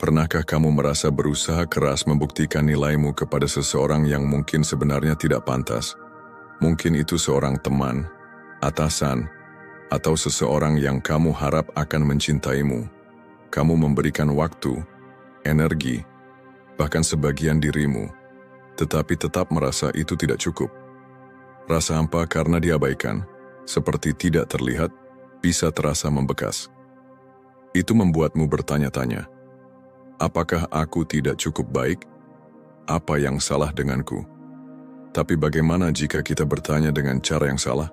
Pernahkah kamu merasa berusaha keras membuktikan nilaimu kepada seseorang yang mungkin sebenarnya tidak pantas? Mungkin itu seorang teman, atasan, atau seseorang yang kamu harap akan mencintaimu. Kamu memberikan waktu, energi, bahkan sebagian dirimu, tetapi tetap merasa itu tidak cukup. Rasa hampa karena diabaikan, seperti tidak terlihat, bisa terasa membekas. Itu membuatmu bertanya-tanya, apakah aku tidak cukup baik? Apa yang salah denganku? Tapi bagaimana jika kita bertanya dengan cara yang salah?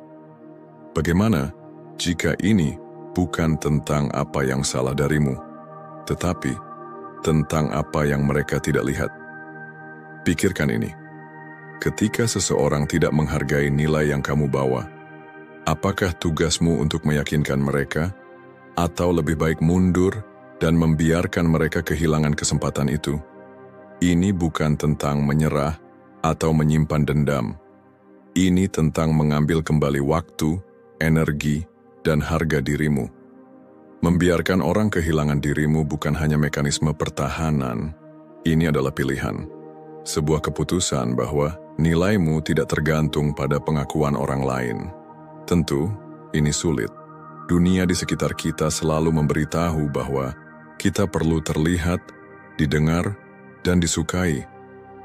Bagaimana jika ini bukan tentang apa yang salah darimu, tetapi tentang apa yang mereka tidak lihat? Pikirkan ini. Ketika seseorang tidak menghargai nilai yang kamu bawa, apakah tugasmu untuk meyakinkan mereka, atau lebih baik mundur dan membiarkan mereka kehilangan kesempatan itu? Ini bukan tentang menyerah atau menyimpan dendam. Ini tentang mengambil kembali waktu, energi, dan harga dirimu. Membiarkan orang kehilangan dirimu bukan hanya mekanisme pertahanan, ini adalah pilihan. Sebuah keputusan bahwa nilaimu tidak tergantung pada pengakuan orang lain. Tentu, ini sulit. Dunia di sekitar kita selalu memberitahu bahwa kita perlu terlihat, didengar, dan disukai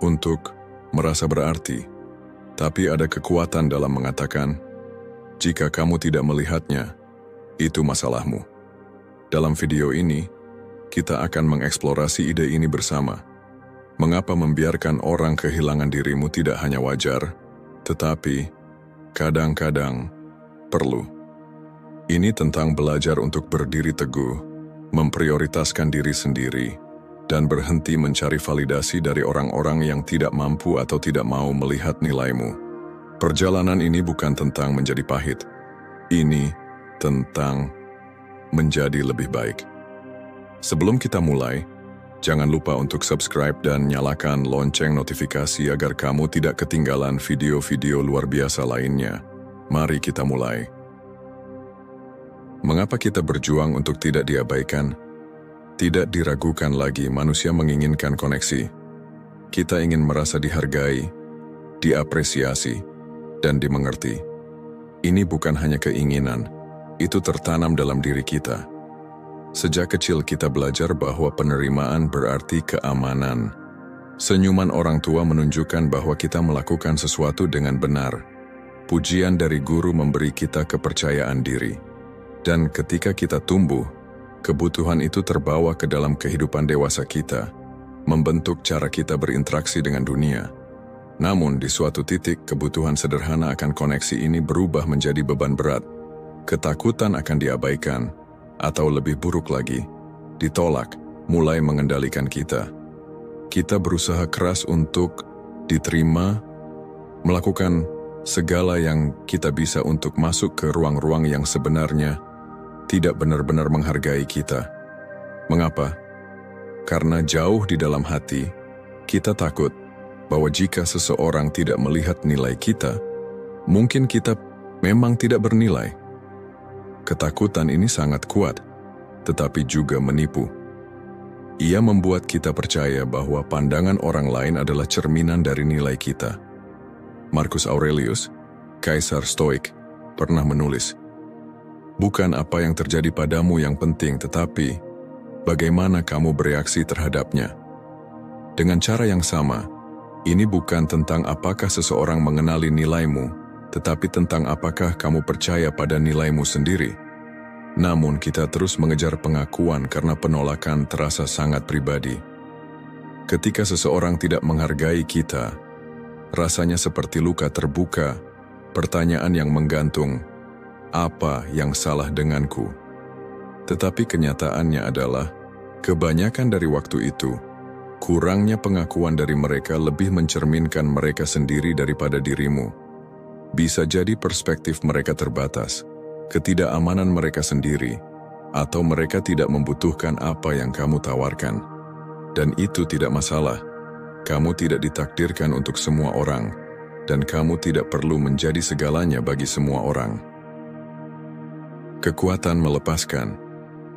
untuk merasa berarti. Tapi ada kekuatan dalam mengatakan, jika kamu tidak melihatnya, itu masalahmu. Dalam video ini, kita akan mengeksplorasi ide ini bersama. Mengapa membiarkan orang kehilangan dirimu tidak hanya wajar, tetapi kadang-kadang perlu. Ini tentang belajar untuk berdiri teguh, memprioritaskan diri sendiri, dan berhenti mencari validasi dari orang-orang yang tidak mampu atau tidak mau melihat nilaimu. Perjalanan ini bukan tentang menjadi pahit. Ini tentang menjadi lebih baik. Sebelum kita mulai, jangan lupa untuk subscribe dan nyalakan lonceng notifikasi agar kamu tidak ketinggalan video-video luar biasa lainnya. Mari kita mulai. Mengapa kita berjuang untuk tidak diabaikan? Tidak diragukan lagi, manusia menginginkan koneksi. Kita ingin merasa dihargai, diapresiasi, dan dimengerti. Ini bukan hanya keinginan, itu tertanam dalam diri kita. Sejak kecil kita belajar bahwa penerimaan berarti keamanan. Senyuman orang tua menunjukkan bahwa kita melakukan sesuatu dengan benar. Pujian dari guru memberi kita kepercayaan diri. Dan ketika kita tumbuh, kebutuhan itu terbawa ke dalam kehidupan dewasa kita, membentuk cara kita berinteraksi dengan dunia. Namun di suatu titik, kebutuhan sederhana akan koneksi ini berubah menjadi beban berat. Ketakutan akan diabaikan, atau lebih buruk lagi, ditolak, mulai mengendalikan kita. Kita berusaha keras untuk diterima, melakukan segala yang kita bisa untuk masuk ke ruang-ruang yang sebenarnya tidak benar-benar menghargai kita. Mengapa? Karena jauh di dalam hati, kita takut bahwa jika seseorang tidak melihat nilai kita, mungkin kita memang tidak bernilai. Ketakutan ini sangat kuat, tetapi juga menipu. Ia membuat kita percaya bahwa pandangan orang lain adalah cerminan dari nilai kita. Marcus Aurelius, Kaisar Stoik, pernah menulis, bukan apa yang terjadi padamu yang penting, tetapi bagaimana kamu bereaksi terhadapnya. Dengan cara yang sama, ini bukan tentang apakah seseorang mengenali nilaimu, tetapi tentang apakah kamu percaya pada nilaimu sendiri. Namun kita terus mengejar pengakuan karena penolakan terasa sangat pribadi. Ketika seseorang tidak menghargai kita, rasanya seperti luka terbuka, pertanyaan yang menggantung, apa yang salah denganku? Tetapi kenyataannya adalah, kebanyakan dari waktu itu, kurangnya pengakuan dari mereka lebih mencerminkan mereka sendiri daripada dirimu. Bisa jadi perspektif mereka terbatas, ketidakamanan mereka sendiri, atau mereka tidak membutuhkan apa yang kamu tawarkan. Dan itu tidak masalah. Kamu tidak ditakdirkan untuk semua orang, dan kamu tidak perlu menjadi segalanya bagi semua orang. Kekuatan melepaskan.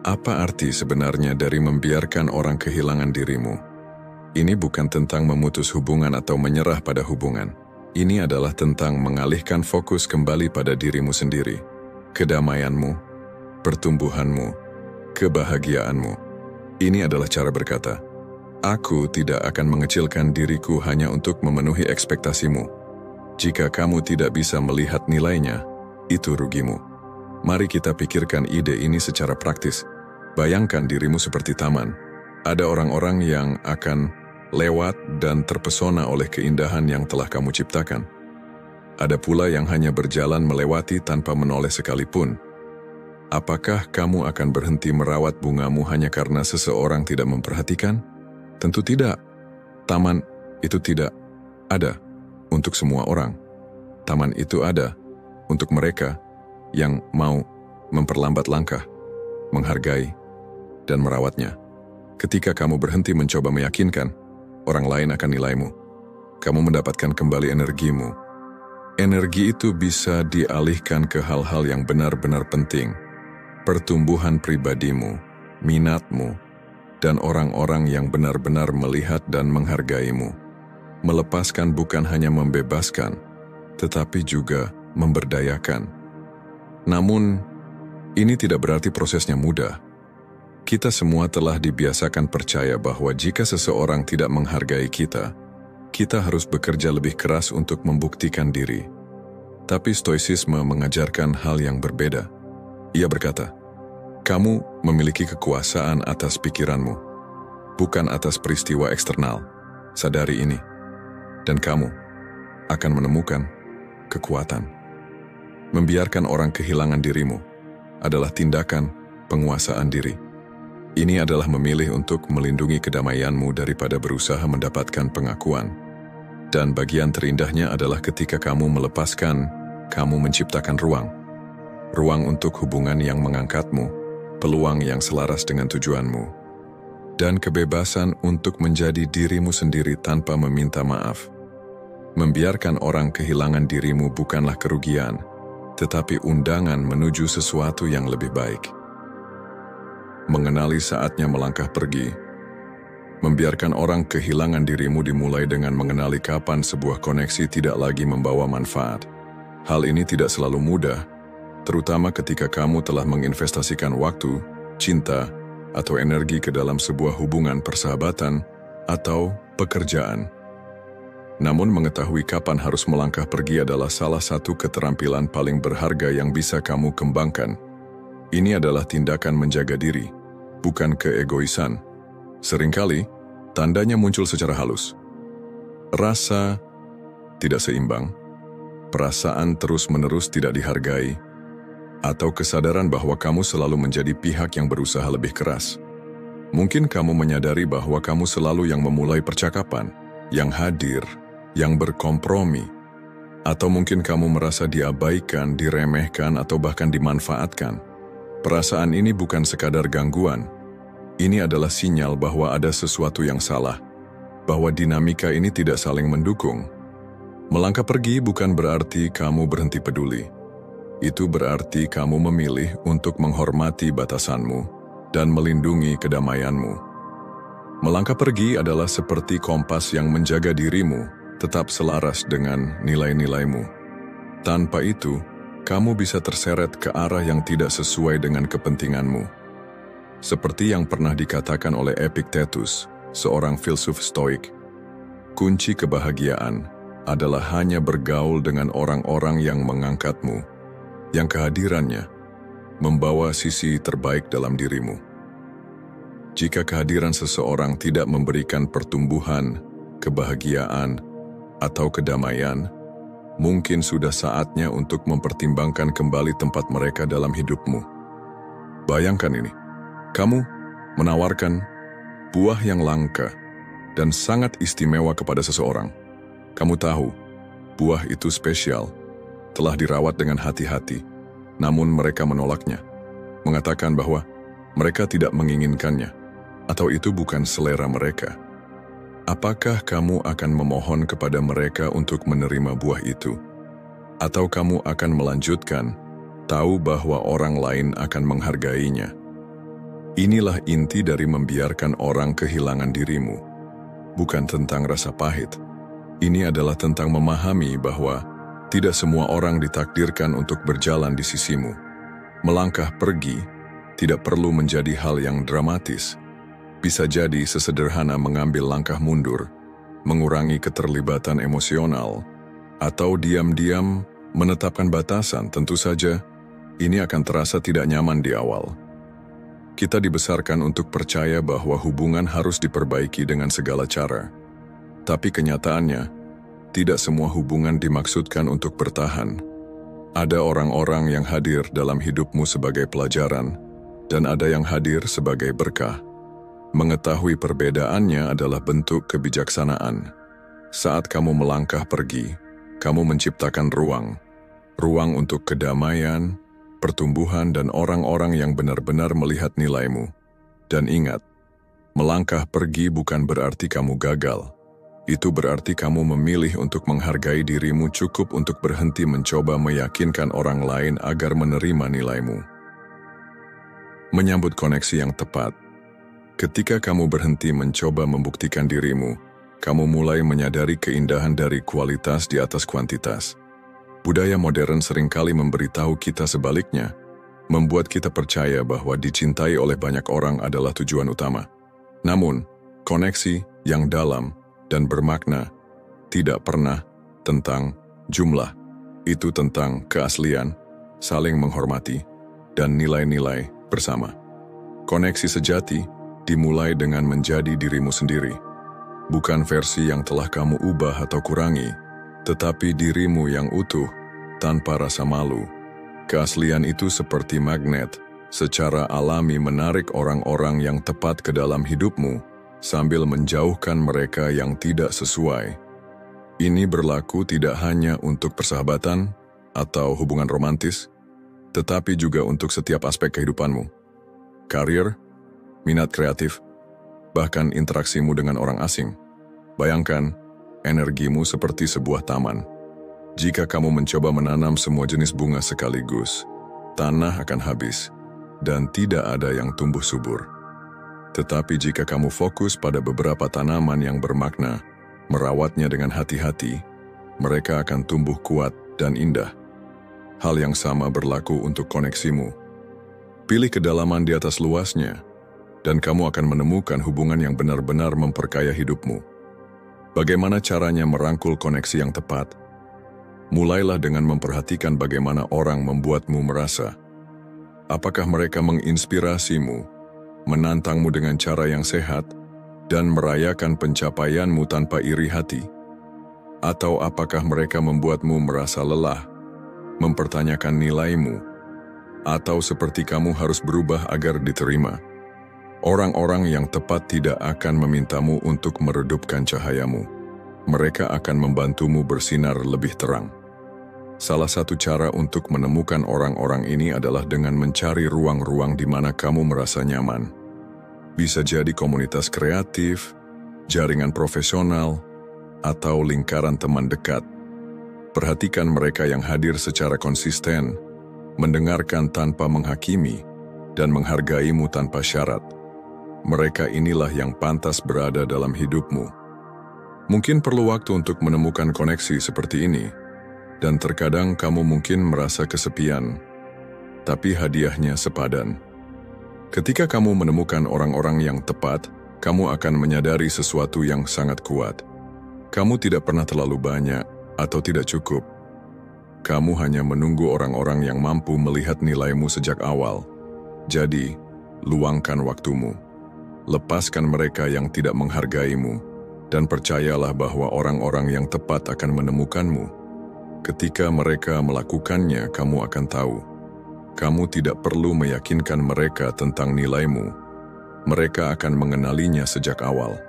Apa arti sebenarnya dari membiarkan orang kehilangan dirimu? Ini bukan tentang memutus hubungan atau menyerah pada hubungan. Ini adalah tentang mengalihkan fokus kembali pada dirimu sendiri, kedamaianmu, pertumbuhanmu, kebahagiaanmu. Ini adalah cara berkata, "Aku tidak akan mengecilkan diriku hanya untuk memenuhi ekspektasimu. Jika kamu tidak bisa melihat nilainya, itu rugimu." Mari kita pikirkan ide ini secara praktis. Bayangkan dirimu seperti taman. Ada orang-orang yang akan lewat dan terpesona oleh keindahan yang telah kamu ciptakan. Ada pula yang hanya berjalan melewati tanpa menoleh sekalipun. Apakah kamu akan berhenti merawat bungamu hanya karena seseorang tidak memperhatikan? Tentu tidak. Taman itu tidak ada untuk semua orang. Taman itu ada untuk mereka yang mau memperlambat langkah, menghargai, dan merawatnya. Ketika kamu berhenti mencoba meyakinkan orang lain akan nilaimu, kamu mendapatkan kembali energimu. Energi itu bisa dialihkan ke hal-hal yang benar-benar penting. Pertumbuhan pribadimu, minatmu, dan orang-orang yang benar-benar melihat dan menghargaimu. Melepaskan bukan hanya membebaskan, tetapi juga memberdayakan. Namun, ini tidak berarti prosesnya mudah. Kita semua telah dibiasakan percaya bahwa jika seseorang tidak menghargai kita, kita harus bekerja lebih keras untuk membuktikan diri. Tapi Stoicisme mengajarkan hal yang berbeda. Ia berkata, "Kamu memiliki kekuasaan atas pikiranmu, bukan atas peristiwa eksternal. Sadari ini, dan kamu akan menemukan kekuatan." Membiarkan orang kehilangan dirimu adalah tindakan penguasaan diri. Ini adalah memilih untuk melindungi kedamaianmu daripada berusaha mendapatkan pengakuan. Dan bagian terindahnya adalah ketika kamu melepaskan, kamu menciptakan ruang. Ruang untuk hubungan yang mengangkatmu, peluang yang selaras dengan tujuanmu, dan kebebasan untuk menjadi dirimu sendiri tanpa meminta maaf. Membiarkan orang kehilangan dirimu bukanlah kerugian, tetapi undangan menuju sesuatu yang lebih baik. Mengenali saatnya melangkah pergi. Membiarkan orang kehilangan dirimu dimulai dengan mengenali kapan sebuah koneksi tidak lagi membawa manfaat. Hal ini tidak selalu mudah, terutama ketika kamu telah menginvestasikan waktu, cinta, atau energi ke dalam sebuah hubungan persahabatan atau pekerjaan. Namun mengetahui kapan harus melangkah pergi adalah salah satu keterampilan paling berharga yang bisa kamu kembangkan. Ini adalah tindakan menjaga diri, bukan keegoisan. Seringkali, tandanya muncul secara halus. Rasa tidak seimbang, perasaan terus-menerus tidak dihargai, atau kesadaran bahwa kamu selalu menjadi pihak yang berusaha lebih keras. Mungkin kamu menyadari bahwa kamu selalu yang memulai percakapan, yang hadir, yang berkompromi, atau mungkin kamu merasa diabaikan, diremehkan, atau bahkan dimanfaatkan. Perasaan ini bukan sekadar gangguan. Ini adalah sinyal bahwa ada sesuatu yang salah, bahwa dinamika ini tidak saling mendukung. Melangkah pergi bukan berarti kamu berhenti peduli. Itu berarti kamu memilih untuk menghormati batasanmu dan melindungi kedamaianmu. Melangkah pergi adalah seperti kompas yang menjaga dirimu tetap selaras dengan nilai-nilaimu. Tanpa itu, kamu bisa terseret ke arah yang tidak sesuai dengan kepentinganmu. Seperti yang pernah dikatakan oleh Epictetus, seorang filsuf Stoik, kunci kebahagiaan adalah hanya bergaul dengan orang-orang yang mengangkatmu, yang kehadirannya membawa sisi terbaik dalam dirimu. Jika kehadiran seseorang tidak memberikan pertumbuhan, kebahagiaan, atau kedamaian, mungkin sudah saatnya untuk mempertimbangkan kembali tempat mereka dalam hidupmu. Bayangkan ini, kamu menawarkan buah yang langka dan sangat istimewa kepada seseorang. Kamu tahu, buah itu spesial, telah dirawat dengan hati-hati, namun mereka menolaknya, mengatakan bahwa mereka tidak menginginkannya, atau itu bukan selera mereka. Apakah kamu akan memohon kepada mereka untuk menerima buah itu? Atau kamu akan melanjutkan, tahu bahwa orang lain akan menghargainya? Inilah inti dari membiarkan orang kehilangan dirimu. Bukan tentang rasa pahit. Ini adalah tentang memahami bahwa tidak semua orang ditakdirkan untuk berjalan di sisimu. Melangkah pergi tidak perlu menjadi hal yang dramatis. Bisa jadi sesederhana mengambil langkah mundur, mengurangi keterlibatan emosional, atau diam-diam menetapkan batasan. Tentu saja, ini akan terasa tidak nyaman di awal. Kita dibesarkan untuk percaya bahwa hubungan harus diperbaiki dengan segala cara. Tapi kenyataannya, tidak semua hubungan dimaksudkan untuk bertahan. Ada orang-orang yang hadir dalam hidupmu sebagai pelajaran, dan ada yang hadir sebagai berkah. Mengetahui perbedaannya adalah bentuk kebijaksanaan. Saat kamu melangkah pergi, kamu menciptakan ruang untuk kedamaian, pertumbuhan, dan orang-orang yang benar-benar melihat nilaimu. Dan ingat, melangkah pergi bukan berarti kamu gagal. Itu berarti kamu memilih untuk menghargai dirimu cukup untuk berhenti mencoba meyakinkan orang lain agar menerima nilaimu. Menyambut koneksi yang tepat. Ketika kamu berhenti mencoba membuktikan dirimu, kamu mulai menyadari keindahan dari kualitas di atas kuantitas. Budaya modern seringkali memberitahu kita sebaliknya, membuat kita percaya bahwa dicintai oleh banyak orang adalah tujuan utama. Namun, koneksi yang dalam dan bermakna tidak pernah tentang jumlah. Itu tentang keaslian, saling menghormati, dan nilai-nilai bersama. Koneksi sejati dimulai dengan menjadi dirimu sendiri. Bukan versi yang telah kamu ubah atau kurangi, tetapi dirimu yang utuh, tanpa rasa malu. Keaslian itu seperti magnet, secara alami menarik orang-orang yang tepat ke dalam hidupmu, sambil menjauhkan mereka yang tidak sesuai. Ini berlaku tidak hanya untuk persahabatan atau hubungan romantis, tetapi juga untuk setiap aspek kehidupanmu. Karir, minat kreatif, bahkan interaksimu dengan orang asing. Bayangkan, energimu seperti sebuah taman. Jika kamu mencoba menanam semua jenis bunga sekaligus, tanah akan habis, dan tidak ada yang tumbuh subur. Tetapi jika kamu fokus pada beberapa tanaman yang bermakna, merawatnya dengan hati-hati, mereka akan tumbuh kuat dan indah. Hal yang sama berlaku untuk koneksimu. Pilih kedalaman di atas luasnya, dan kamu akan menemukan hubungan yang benar-benar memperkaya hidupmu. Bagaimana caranya merangkul koneksi yang tepat? Mulailah dengan memperhatikan bagaimana orang membuatmu merasa. Apakah mereka menginspirasimu, menantangmu dengan cara yang sehat, dan merayakan pencapaianmu tanpa iri hati? Atau apakah mereka membuatmu merasa lelah, mempertanyakan nilaimu, atau seperti kamu harus berubah agar diterima? Orang-orang yang tepat tidak akan memintamu untuk meredupkan cahayamu. Mereka akan membantumu bersinar lebih terang. Salah satu cara untuk menemukan orang-orang ini adalah dengan mencari ruang-ruang di mana kamu merasa nyaman. Bisa jadi komunitas kreatif, jaringan profesional, atau lingkaran teman dekat. Perhatikan mereka yang hadir secara konsisten, mendengarkan tanpa menghakimi, dan menghargaimu tanpa syarat. Mereka inilah yang pantas berada dalam hidupmu. Mungkin perlu waktu untuk menemukan koneksi seperti ini, dan terkadang kamu mungkin merasa kesepian, tapi hadiahnya sepadan. Ketika kamu menemukan orang-orang yang tepat, kamu akan menyadari sesuatu yang sangat kuat. Kamu tidak pernah terlalu banyak atau tidak cukup. Kamu hanya menunggu orang-orang yang mampu melihat nilaimu sejak awal. Jadi, luangkan waktumu. Lepaskan mereka yang tidak menghargaimu, dan percayalah bahwa orang-orang yang tepat akan menemukanmu. Ketika mereka melakukannya, kamu akan tahu. Kamu tidak perlu meyakinkan mereka tentang nilaimu. Mereka akan mengenalinya sejak awal.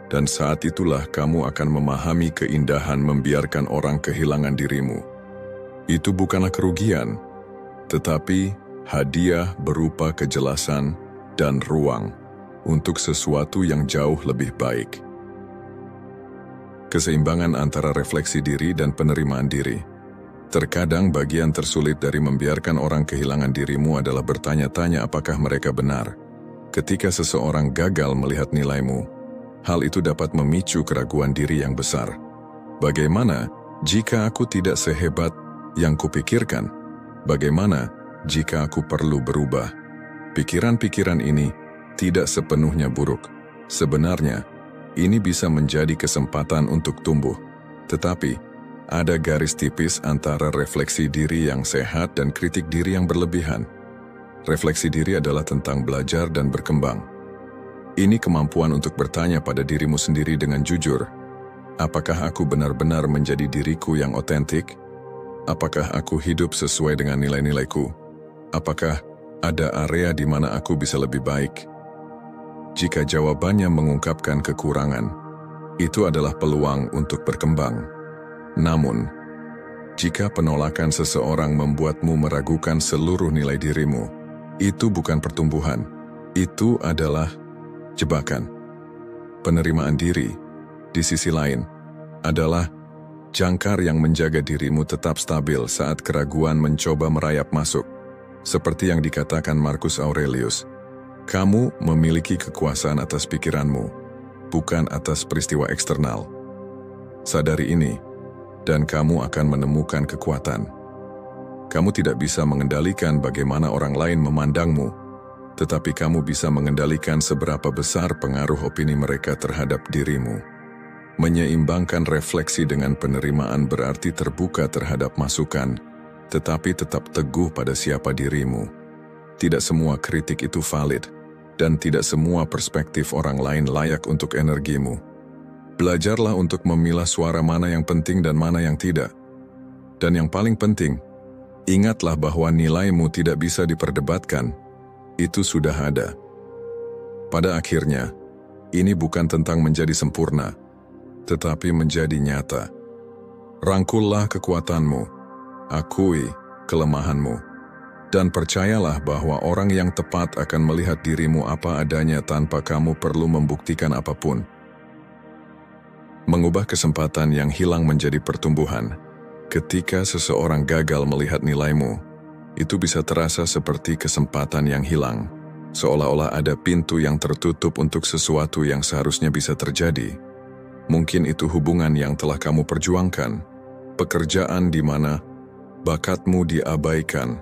Dan saat itulah kamu akan memahami keindahan membiarkan orang kehilangan dirimu. Itu bukanlah kerugian, tetapi hadiah berupa kejelasan dan ruang untuk sesuatu yang jauh lebih baik. Keseimbangan antara refleksi diri dan penerimaan diri. Terkadang bagian tersulit dari membiarkan orang kehilangan dirimu adalah bertanya-tanya apakah mereka benar. Ketika seseorang gagal melihat nilaimu, hal itu dapat memicu keraguan diri yang besar. Bagaimana jika aku tidak sehebat yang kupikirkan? Bagaimana jika aku perlu berubah? Pikiran-pikiran ini tidak sepenuhnya buruk. Sebenarnya, ini bisa menjadi kesempatan untuk tumbuh. Tetapi, ada garis tipis antara refleksi diri yang sehat dan kritik diri yang berlebihan. Refleksi diri adalah tentang belajar dan berkembang. Ini kemampuan untuk bertanya pada dirimu sendiri dengan jujur. Apakah aku benar-benar menjadi diriku yang otentik? Apakah aku hidup sesuai dengan nilai-nilaiku? Apakah ada area di mana aku bisa lebih baik? Jika jawabannya mengungkapkan kekurangan, itu adalah peluang untuk berkembang. Namun, jika penolakan seseorang membuatmu meragukan seluruh nilai dirimu, itu bukan pertumbuhan, itu adalah jebakan. Penerimaan diri, di sisi lain, adalah jangkar yang menjaga dirimu tetap stabil saat keraguan mencoba merayap masuk. Seperti yang dikatakan Marcus Aurelius, kamu memiliki kekuasaan atas pikiranmu, bukan atas peristiwa eksternal. Sadari ini, dan kamu akan menemukan kekuatan. Kamu tidak bisa mengendalikan bagaimana orang lain memandangmu, tetapi kamu bisa mengendalikan seberapa besar pengaruh opini mereka terhadap dirimu. Menyeimbangkan refleksi dengan penerimaan berarti terbuka terhadap masukan, tetapi tetap teguh pada siapa dirimu. Tidak semua kritik itu valid, dan tidak semua perspektif orang lain layak untuk energimu. Belajarlah untuk memilah suara mana yang penting dan mana yang tidak. Dan yang paling penting, ingatlah bahwa nilaimu tidak bisa diperdebatkan. Itu sudah ada. Pada akhirnya, ini bukan tentang menjadi sempurna, tetapi menjadi nyata. Rangkullah kekuatanmu, akui kelemahanmu, dan percayalah bahwa orang yang tepat akan melihat dirimu apa adanya tanpa kamu perlu membuktikan apapun. Mengubah kesempatan yang hilang menjadi pertumbuhan. Ketika seseorang gagal melihat nilaimu, itu bisa terasa seperti kesempatan yang hilang, seolah-olah ada pintu yang tertutup untuk sesuatu yang seharusnya bisa terjadi. Mungkin itu hubungan yang telah kamu perjuangkan, pekerjaan di mana bakatmu diabaikan,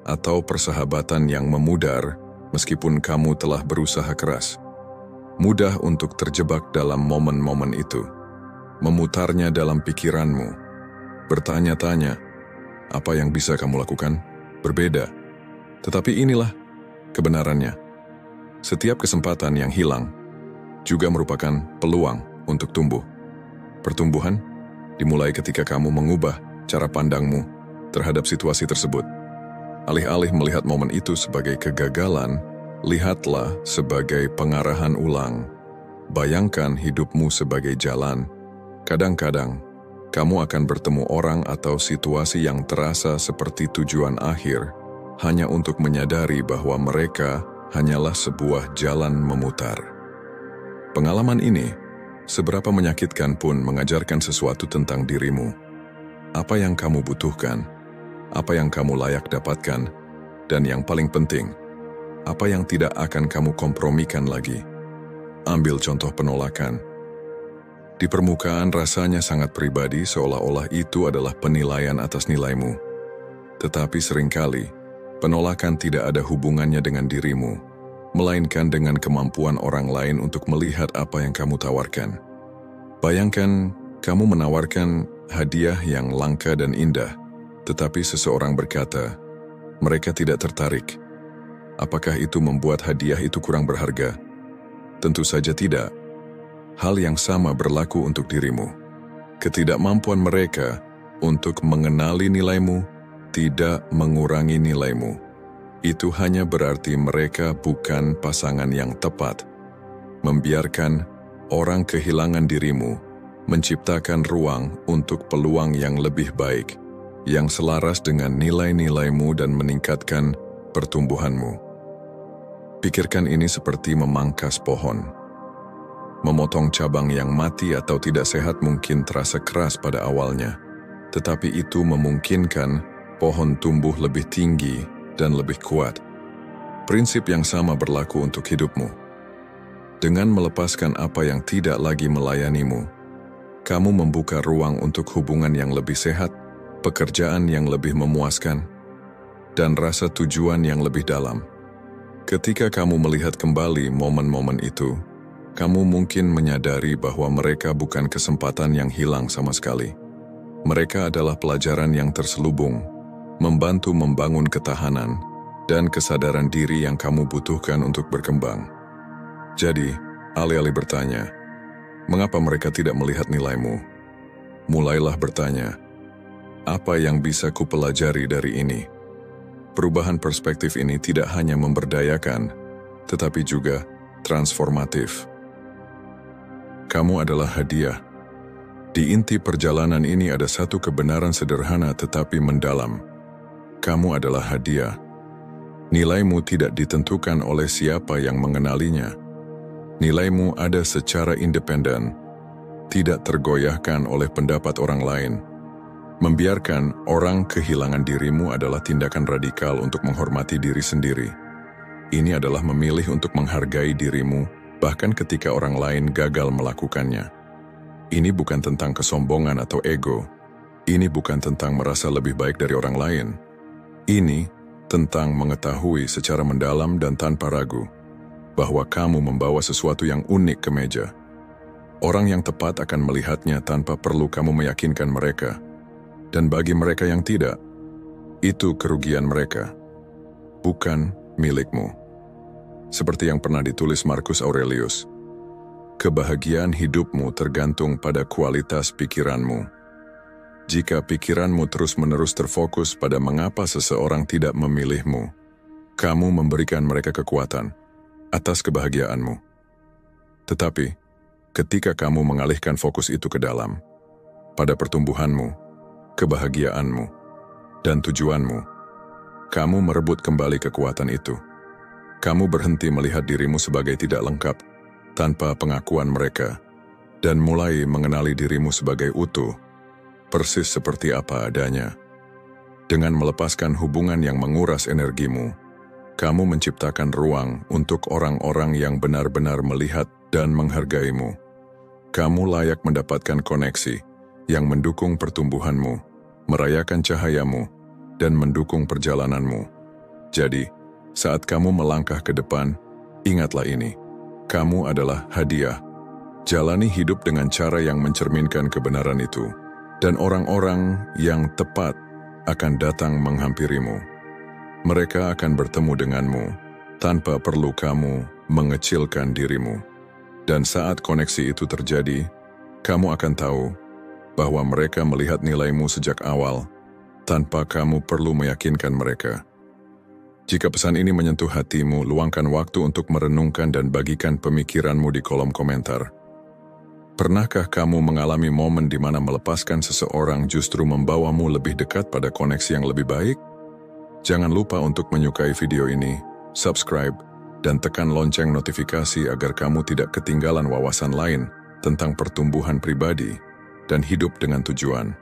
atau persahabatan yang memudar meskipun kamu telah berusaha keras. Mudah untuk terjebak dalam momen-momen itu, memutarnya dalam pikiranmu, bertanya-tanya, apa yang bisa kamu lakukan? Berbeda. Tetapi inilah kebenarannya. Setiap kesempatan yang hilang juga merupakan peluang untuk tumbuh. Pertumbuhan dimulai ketika kamu mengubah cara pandangmu terhadap situasi tersebut. Alih-alih melihat momen itu sebagai kegagalan, lihatlah sebagai pengarahan ulang. Bayangkan hidupmu sebagai jalan. Kadang-kadang, kamu akan bertemu orang atau situasi yang terasa seperti tujuan akhir, hanya untuk menyadari bahwa mereka hanyalah sebuah jalan memutar. Pengalaman ini, seberapa menyakitkan pun mengajarkan sesuatu tentang dirimu. Apa yang kamu butuhkan, apa yang kamu layak dapatkan, dan yang paling penting, apa yang tidak akan kamu kompromikan lagi. Ambil contoh penolakan. Di permukaan rasanya sangat pribadi, seolah-olah itu adalah penilaian atas nilaimu. Tetapi seringkali, penolakan tidak ada hubungannya dengan dirimu, melainkan dengan kemampuan orang lain untuk melihat apa yang kamu tawarkan. Bayangkan, kamu menawarkan hadiah yang langka dan indah, tetapi seseorang berkata, mereka tidak tertarik. Apakah itu membuat hadiah itu kurang berharga? Tentu saja tidak. Hal yang sama berlaku untuk dirimu. Ketidakmampuan mereka untuk mengenali nilaimu tidak mengurangi nilaimu. Itu hanya berarti mereka bukan pasangan yang tepat. Membiarkan orang kehilangan dirimu menciptakan ruang untuk peluang yang lebih baik, yang selaras dengan nilai-nilaimu dan meningkatkan pertumbuhanmu. Pikirkan ini seperti memangkas pohon. Memotong cabang yang mati atau tidak sehat mungkin terasa keras pada awalnya, tetapi itu memungkinkan pohon tumbuh lebih tinggi dan lebih kuat. Prinsip yang sama berlaku untuk hidupmu. Dengan melepaskan apa yang tidak lagi melayanimu, kamu membuka ruang untuk hubungan yang lebih sehat, pekerjaan yang lebih memuaskan, dan rasa tujuan yang lebih dalam. Ketika kamu melihat kembali momen-momen itu, kamu mungkin menyadari bahwa mereka bukan kesempatan yang hilang sama sekali. Mereka adalah pelajaran yang terselubung, membantu membangun ketahanan dan kesadaran diri yang kamu butuhkan untuk berkembang. Jadi, alih-alih bertanya, mengapa mereka tidak melihat nilaimu? Mulailah bertanya, apa yang bisa kupelajari dari ini? Perubahan perspektif ini tidak hanya memberdayakan, tetapi juga transformatif. Kamu adalah hadiah. Di inti perjalanan ini ada satu kebenaran sederhana tetapi mendalam. Kamu adalah hadiah. Nilaimu tidak ditentukan oleh siapa yang mengenalinya. Nilaimu ada secara independen, tidak tergoyahkan oleh pendapat orang lain. Membiarkan orang kehilangan dirimu adalah tindakan radikal untuk menghormati diri sendiri. Ini adalah memilih untuk menghargai dirimu, bahkan ketika orang lain gagal melakukannya. Ini bukan tentang kesombongan atau ego. Ini bukan tentang merasa lebih baik dari orang lain. Ini tentang mengetahui secara mendalam dan tanpa ragu bahwa kamu membawa sesuatu yang unik ke meja. Orang yang tepat akan melihatnya tanpa perlu kamu meyakinkan mereka. Dan bagi mereka yang tidak, itu kerugian mereka, bukan milikmu. Seperti yang pernah ditulis Marcus Aurelius, kebahagiaan hidupmu tergantung pada kualitas pikiranmu. Jika pikiranmu terus-menerus terfokus pada mengapa seseorang tidak memilihmu, kamu memberikan mereka kekuatan atas kebahagiaanmu. Tetapi, ketika kamu mengalihkan fokus itu ke dalam, pada pertumbuhanmu, kebahagiaanmu, dan tujuanmu, kamu merebut kembali kekuatan itu. Kamu berhenti melihat dirimu sebagai tidak lengkap, tanpa pengakuan mereka, dan mulai mengenali dirimu sebagai utuh, persis seperti apa adanya. Dengan melepaskan hubungan yang menguras energimu, kamu menciptakan ruang untuk orang-orang yang benar-benar melihat dan menghargaimu. Kamu layak mendapatkan koneksi yang mendukung pertumbuhanmu, merayakan cahayamu, dan mendukung perjalananmu. Jadi, saat kamu melangkah ke depan, ingatlah ini. Kamu adalah hadiah. Jalani hidup dengan cara yang mencerminkan kebenaran itu, dan orang-orang yang tepat akan datang menghampirimu. Mereka akan bertemu denganmu, tanpa perlu kamu mengecilkan dirimu. Dan saat koneksi itu terjadi, kamu akan tahu bahwa mereka melihat nilaimu sejak awal, tanpa kamu perlu meyakinkan mereka. Jika pesan ini menyentuh hatimu, luangkan waktu untuk merenungkan dan bagikan pemikiranmu di kolom komentar. Pernahkah kamu mengalami momen di mana melepaskan seseorang justru membawamu lebih dekat pada koneksi yang lebih baik? Jangan lupa untuk menyukai video ini, subscribe, dan tekan lonceng notifikasi agar kamu tidak ketinggalan wawasan lain tentang pertumbuhan pribadi dan hidup dengan tujuan.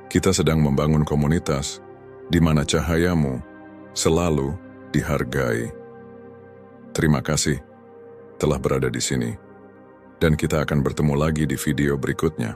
Kita sedang membangun komunitas di mana cahayamu selalu dihargai. Terima kasih telah berada di sini, dan kita akan bertemu lagi di video berikutnya.